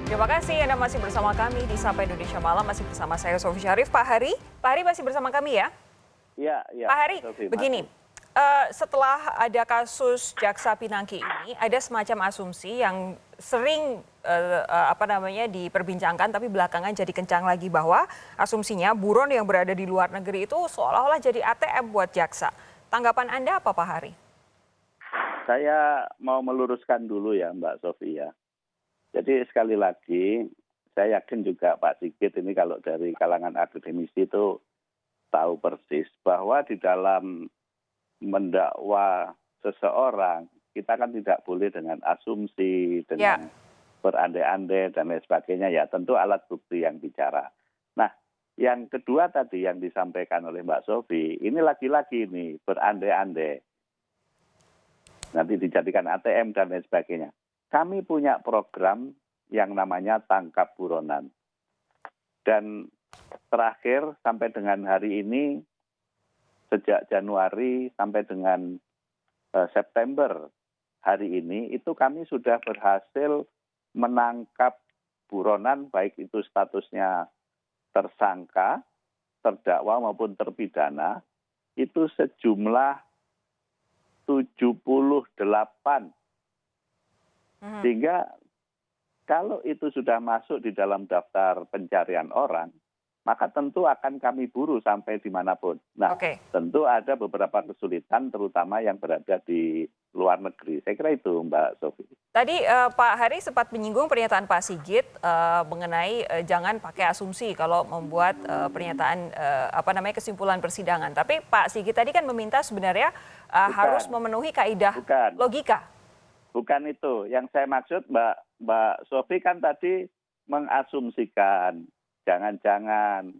Terima kasih Anda masih bersama kami di Sapa Indonesia Malam, masih bersama saya Sofi Syarif. Pak Hari masih bersama kami ya? Iya, iya. Pak Hari, Sofi, begini, setelah ada kasus Jaksa Pinangki ini, ada semacam asumsi yang sering diperbincangkan, tapi belakangan jadi kencang lagi bahwa asumsinya buron yang berada di luar negeri itu seolah-olah jadi ATM buat jaksa. Tanggapan Anda apa Pak Hari? Saya mau meluruskan dulu ya Mbak Sofi ya. Jadi sekali lagi, saya yakin juga Pak Sigit ini kalau dari kalangan akademisi itu tahu persis bahwa di dalam mendakwa seseorang, kita kan tidak boleh dengan asumsi, dengan berandai-andai dan lain sebagainya ya. Tentu alat bukti yang bicara. Nah, yang kedua tadi yang disampaikan oleh Mbak Sofi, ini lagi-lagi nih berandai-andai. Nanti dijadikan ATM dan lain sebagainya. Kami punya program yang namanya Tangkap Buronan. Dan terakhir sampai dengan hari ini, sejak Januari sampai dengan September hari ini, itu kami sudah berhasil menangkap buronan, baik itu statusnya tersangka, terdakwa maupun terpidana, itu sejumlah 78. Sehingga kalau itu sudah masuk di dalam daftar pencarian orang, maka tentu akan kami buru sampai dimanapun. Nah, tentu ada beberapa kesulitan terutama yang berada di luar negeri. Saya kira itu Mbak Sofi. Tadi Pak Hari sempat menyinggung pernyataan Pak Sigit mengenai jangan pakai asumsi kalau membuat pernyataan kesimpulan persidangan. Tapi Pak Sigit tadi kan meminta sebenarnya harus memenuhi kaidah logika. Bukan itu. Yang saya maksud Mbak Sofi kan tadi mengasumsikan jangan-jangan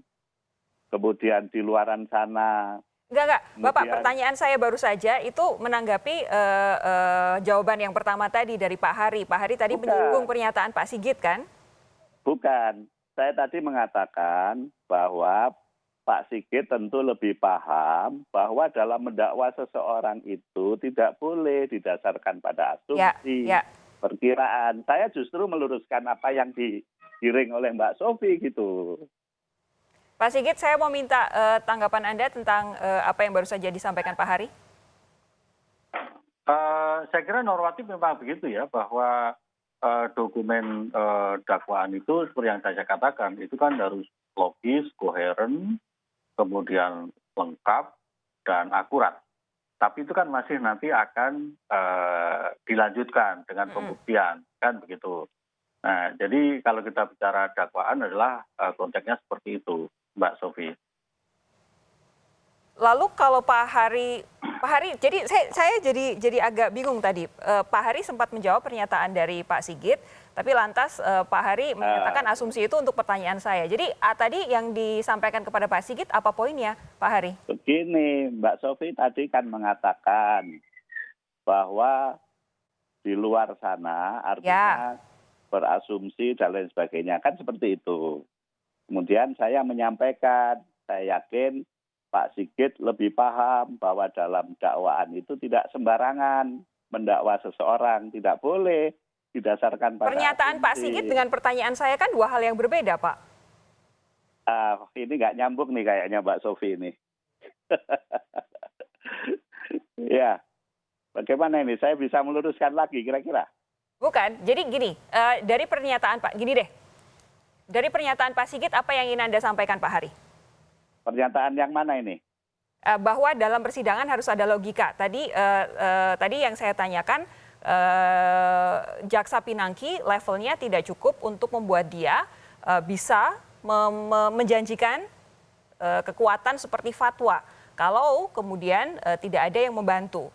kemudian di luaran sana. Enggak. Bapak, pertanyaan saya baru saja itu menanggapi jawaban yang pertama tadi dari Pak Hari. Pak Hari tadi menyinggung pernyataan Pak Sigit kan? Bukan. Saya tadi mengatakan bahwa Pak Sigit tentu lebih paham bahwa dalam mendakwa seseorang itu tidak boleh didasarkan pada asumsi, perkiraan. Saya justru meluruskan apa yang digiring oleh Mbak Sofi gitu. Pak Sigit, saya mau minta tanggapan Anda tentang apa yang baru saja disampaikan Pak Hari. Saya kira normatif memang begitu ya, bahwa dokumen dakwaan itu seperti yang saya katakan, itu kan harus logis, koheren, kemudian lengkap dan akurat. Tapi itu kan masih nanti akan dilanjutkan dengan pembuktian, kan begitu. Nah, jadi kalau kita bicara dakwaan adalah konteksnya seperti itu, Mbak Sofi. Lalu kalau Pak Hari, jadi saya jadi agak bingung tadi. Pak Hari sempat menjawab pernyataan dari Pak Sigit, tapi lantas Pak Hari menyatakan asumsi itu untuk pertanyaan saya. Jadi tadi yang disampaikan kepada Pak Sigit apa poinnya, Pak Hari? Begini, Mbak Sofi tadi kan mengatakan bahwa di luar sana artinya berasumsi dan lain sebagainya. Kan seperti itu. Kemudian saya menyampaikan, saya yakin Pak Sigit lebih paham bahwa dalam dakwaan itu tidak sembarangan mendakwa seseorang, tidak boleh didasarkan pada pernyataan asumsi. Pak Sigit dengan pertanyaan saya kan dua hal yang berbeda, Pak. Ini nggak nyambung nih kayaknya Mbak Sofi ini. Ya, bagaimana ini? Saya bisa meluruskan lagi kira-kira? Bukan, jadi gini, dari pernyataan dari pernyataan Pak Sigit apa yang ingin Anda sampaikan Pak Hari? Pernyataan yang mana ini? Bahwa dalam persidangan harus ada logika. Tadi yang saya tanyakan, Jaksa Pinangki levelnya tidak cukup untuk membuat dia bisa menjanjikan kekuatan seperti fatwa. Kalau kemudian tidak ada yang membantu.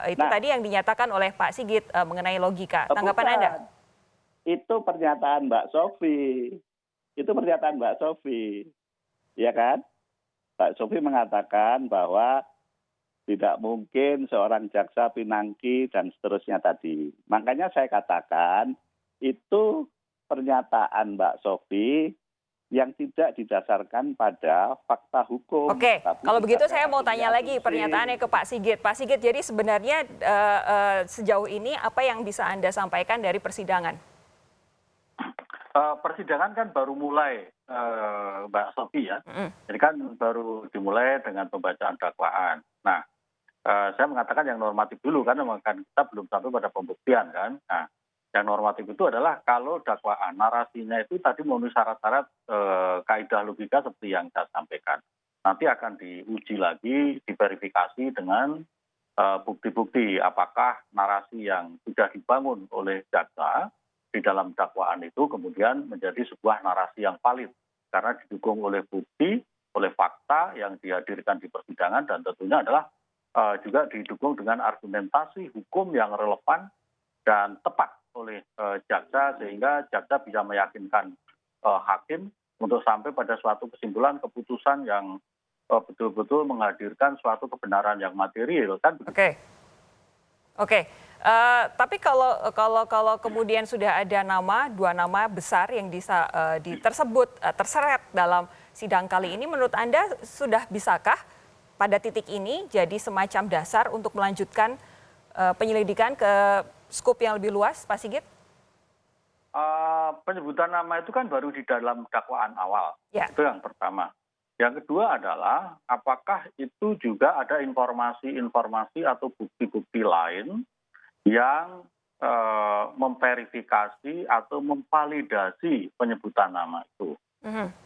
Itu tadi yang dinyatakan oleh Pak Sigit mengenai logika. Tanggapan Anda? Itu pernyataan Mbak Sofi. Itu pernyataan Mbak Sofi. Ya kan? Mbak Sofi mengatakan bahwa tidak mungkin seorang jaksa Pinangki dan seterusnya tadi. Makanya saya katakan itu pernyataan Mbak Sofi yang tidak didasarkan pada fakta hukum. Oke, kalau begitu saya mau tanya lagi pernyataannya ke Pak Sigit. Pak Sigit, jadi sebenarnya sejauh ini apa yang bisa Anda sampaikan dari persidangan? persidangan kan baru mulai, Mbak Sofi ya. Jadi kan baru dimulai dengan pembacaan dakwaan. Nah, saya mengatakan yang normatif dulu karena kan kita belum sampai pada pembuktian kan. Nah, yang normatif itu adalah kalau dakwaan narasinya itu tadi memenuhi syarat-syarat kaidah logika seperti yang saya sampaikan. Nanti akan diuji lagi, diverifikasi dengan bukti-bukti apakah narasi yang sudah dibangun oleh jaksa di dalam dakwaan itu kemudian menjadi sebuah narasi yang valid karena didukung oleh bukti, oleh fakta yang dihadirkan di persidangan dan tentunya adalah juga didukung dengan argumentasi hukum yang relevan dan tepat oleh jaksa sehingga jaksa bisa meyakinkan hakim untuk sampai pada suatu kesimpulan keputusan yang betul-betul menghadirkan suatu kebenaran yang material kan. Oke. Tapi kalau kemudian sudah ada dua nama besar yang terseret dalam sidang kali ini, menurut Anda sudah bisakah pada titik ini jadi semacam dasar untuk melanjutkan penyelidikan ke skop yang lebih luas, Pak Sigit? Penyebutan nama itu kan baru di dalam dakwaan awal, ya. Itu yang pertama. Yang kedua adalah apakah itu juga ada informasi-informasi atau bukti-bukti lain yang memverifikasi atau memvalidasi penyebutan nama itu.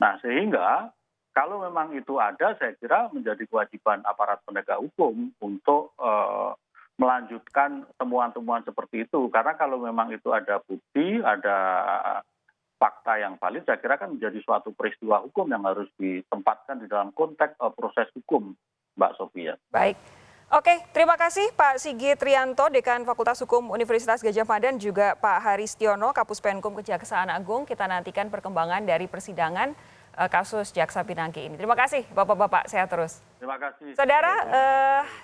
Nah, sehingga kalau memang itu ada, saya kira menjadi kewajiban aparat penegak hukum untuk melanjutkan temuan-temuan seperti itu. Karena kalau memang itu ada bukti, ada fakta yang valid, saya kira kan menjadi suatu peristiwa hukum yang harus ditempatkan di dalam konteks proses hukum, Mbak Sofia. Baik. Oke, terima kasih Pak Sigit Rianto, Dekan Fakultas Hukum Universitas Gadjah Mada, dan juga Pak Haristiono, Kapus Penkum Kejaksaan Agung. Kita nantikan perkembangan dari persidangan kasus Jaksa Pinangki ini. Terima kasih Bapak-Bapak, sehat terus. Terima kasih. Saudara,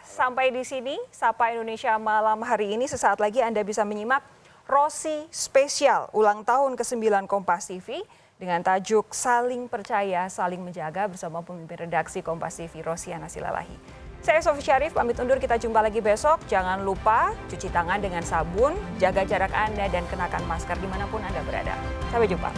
sampai di sini Sapa Indonesia malam hari ini. Sesaat lagi Anda bisa menyimak Rosi Spesial ulang tahun ke-9 Kompas TV dengan tajuk Saling Percaya, Saling Menjaga bersama pemimpin redaksi Kompas TV Rosiana Silalahi. Saya Sofi Syarif, pamit undur, kita jumpa lagi besok. Jangan lupa cuci tangan dengan sabun, jaga jarak Anda dan kenakan masker dimanapun Anda berada. Sampai jumpa.